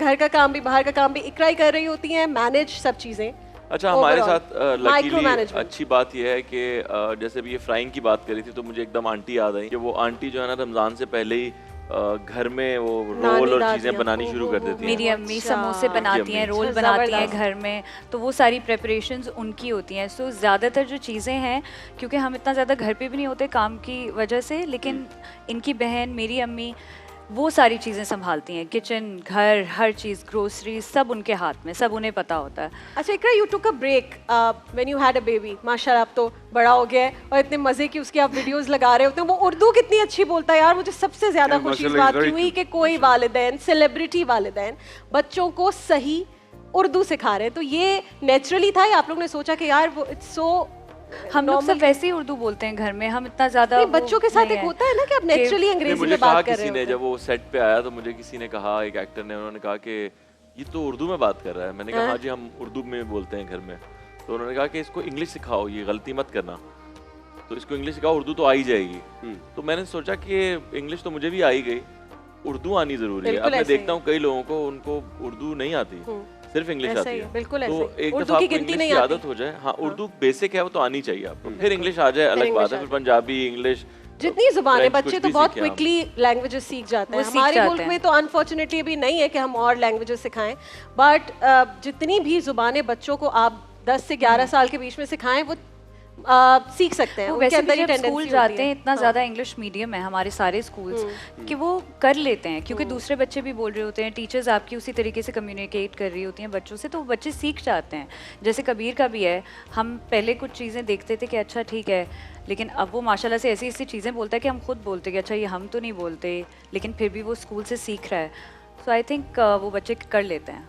घर का काम भी बाहर का काम भी इकरा ही कर रही होती हैं, मैनेज सब चीजें। अच्छा, हमारे साथ माइक्रो लकीली अच्छी बात यह है कि जैसे भी ये फ्राइंग की बात करी थी तो मुझे एकदम आंटी याद आई कि वो आंटी जो है ना रमजान से पहले ही घर में वो रोल और चीजें बनानी शुरू कर देती हैं। मेरी अम्मी समोसे बनाती हैं, रोल बनाती हैं घर में, तो वो सारी प्रेपरेशंस उनकी होती हैं। सो ज़्यादातर जो चीज़ें हैं, क्योंकि हम इतना ज़्यादा घर पे भी नहीं होते काम की वजह से, लेकिन इनकी बहन मेरी अम्मी वो सारी चीज़ें संभालती हैं, किचन, घर, हर चीज़, ग्रोसरी, सब उनके हाथ में, सब उन्हें पता होता है। अच्छा Iqra, you took a break when you had a baby, माशाल्लाह अब तो बड़ा हो गया है और इतने मजे की उसकी आप वीडियोस लगा रहे होते हैं। वो उर्दू कितनी अच्छी बोलता है यार, मुझे सबसे ज्यादा खुशी इस बात की हुई कि कोई वालिदैन, सेलिब्रिटी वालिदैन बच्चों को सही उर्दू सिखा रहे हैं। तो ये नेचुरली था या आप लोग ने सोचा कि यार वो इट्स सो, हम लोग सब वैसे ही उर्दू बोलते हैं घर में, हम इतना ज्यादा बच्चों के साथ एक होता है ना कि आप नेचुरली अंग्रेजी में बात कर रहे हो। किसी ने जब वो सेट पे आया तो मुझे किसी ने कहा, एक एक्टर ने, उन्होंने कहा कि ये तो उर्दू में बात कर रहा है। मैंने कहा हाँ जी, हम उर्दू में बोलते हैं घर में। तो उन्होंने कहा कि इसको इंग्लिश सिखाओ, ये गलती मत करना, तो इसको इंग्लिश सिखाओ, उर्दू तो आ ही जाएगी। तो मैंने सोचा कि इंग्लिश तो मुझे भी आ ही गई, उर्दू आनी जरूरी है। अब मैं देखता हूँ कई लोगों को, उनको उर्दू नहीं आती, सिर्फ इंग्लिश आती है। बिल्कुल तो ऐसे एक उर्दू दफा की आपको गिनती इंग्लिश नहीं की आती। आदत हो जाए, हाँ उर्दू बेसिक है वो तो आनी चाहिए आपको, फिर इंग्लिश आ जाए अलग बात है, फिर पंजाबी, इंग्लिश, जितनी जुबानें, फ्रेंच, बच्चे कुछ तो भी बहुत सीखें आप। क्विकली लैंग्वेजेस सीख जाते हैं। वो सीख हमारे जाते मुल्क हैं। में तो अनफॉर्चुनेटली अभी नहीं है कि हम और लैंग्वेजेस सिखाएं, बट जितनी भी जुबानें बच्चों को आप 10 से 11 साल के बीच में सिखाएं वो सीख सकते हैं। वो उनके वैसे अंदर भी ही जब टेंडेंसी स्कूल होती जाते है। हैं, इतना ज़्यादा इंग्लिश मीडियम है हमारे सारे स्कूल्स कि वो कर लेते हैं, क्योंकि दूसरे बच्चे भी बोल रहे होते हैं, टीचर्स आपकी उसी तरीके से कम्युनिकेट कर रही होती हैं बच्चों से, तो वो बच्चे सीख जाते हैं। जैसे कबीर का भी है, हम पहले कुछ चीज़ें देखते थे कि अच्छा ठीक है, लेकिन अब वो माशाल्लाह से ऐसी ऐसी चीज़ें बोलता है कि हम खुद बोलते कि अच्छा ये हम तो नहीं बोलते, लेकिन फिर भी वो स्कूल से सीख रहा है। सो आई थिंक वो बच्चे कर लेते हैं।